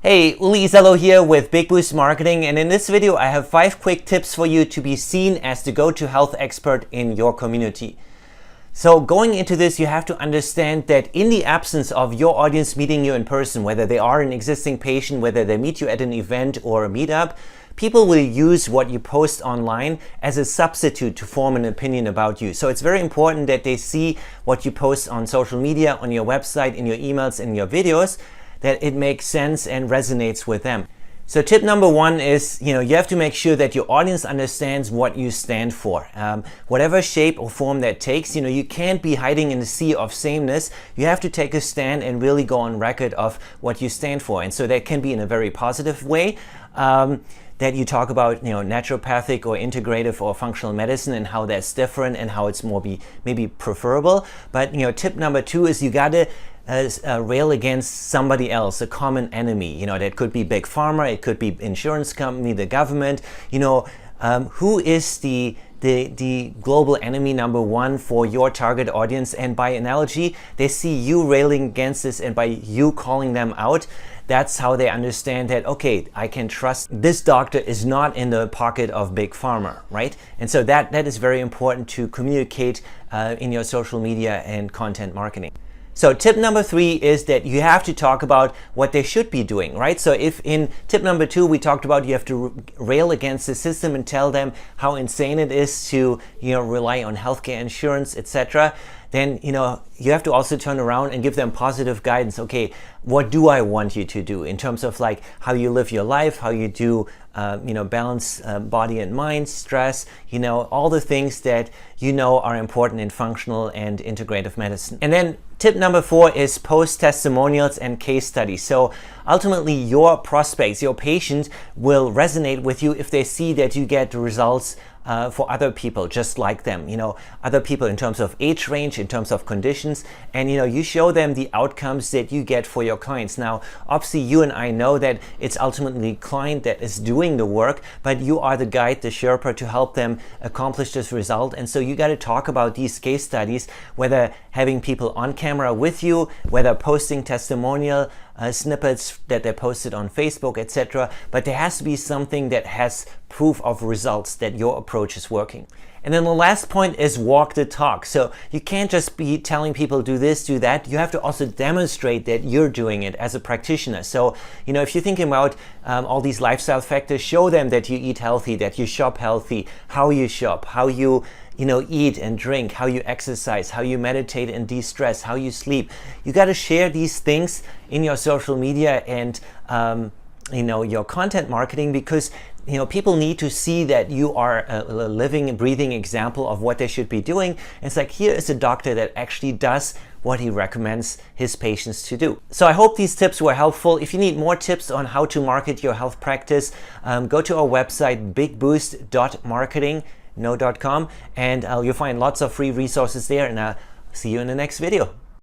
Hey, Uli Zello here with Big Boost Marketing, and in this video I have 5 quick tips for you to be seen as the go-to health expert in your community. So going into this, you have to understand that in the absence of your audience meeting you in person, whether they are an existing patient, whether they meet you at an event or a meetup, people will use what you post online as a substitute to form an opinion about you. So it's very important that they see what you post on social media, on your website, in your emails, in your videos, that it makes sense and resonates with them. So tip number 1 is, you have to make sure that your audience understands what you stand for. Whatever shape or form that takes, you can't be hiding in the sea of sameness. You have to take a stand and really go on record of what you stand for. And so that can be in a very positive way. That you talk about, naturopathic or integrative or functional medicine and how that's different and how it's maybe preferable. But tip number 2 is you gotta rail against somebody else, a common enemy. That could be big pharma, it could be insurance company, the government. Who is the global enemy number 1 for your target audience? And by analogy, they see you railing against this, and by you calling them out, that's how they understand that, okay, I can trust this doctor is not in the pocket of big pharma, right? And so that is very important to communicate in your social media and content marketing. So tip number 3 is that you have to talk about what they should be doing, right? So if in tip number 2 we talked about you have to rail against the system and tell them how insane it is to rely on healthcare insurance, etc., then you have to also turn around and give them positive guidance. Okay, what do I want you to do in terms of like how you live your life, how you do balance body and mind, stress, all the things that are important in functional and integrative medicine. And then tip number 4 is post testimonials and case studies. So ultimately your prospects, your patients will resonate with you if they see that you get results for other people just like them, other people in terms of age range, in terms of conditions, and you show them the outcomes that you get for your clients. Now, obviously you and I know that it's ultimately the client that is doing the work, but you are the guide, the Sherpa, to help them accomplish this result. And so you got to talk about these case studies, whether having people on camera with you, whether posting testimonial snippets that they posted on Facebook, etc. But there has to be something that has proof of results that your approach is working. And then the last point is walk the talk. So you can't just be telling people do this, do that. You have to also demonstrate that you're doing it as a practitioner. So, if you're thinking about all these lifestyle factors, show them that you eat healthy, that you shop healthy, how you shop, how you eat and drink, how you exercise, how you meditate and de-stress, how you sleep. You got to share these things in your social media and your content marketing, because people need to see that you are a living and breathing example of what they should be doing. It's like, here is a doctor that actually does what he recommends his patients to do. So I hope these tips were helpful. If you need more tips on how to market your health practice, go to our website, bigboost.marketing.com, and you'll find lots of free resources there, and I'll see you in the next video.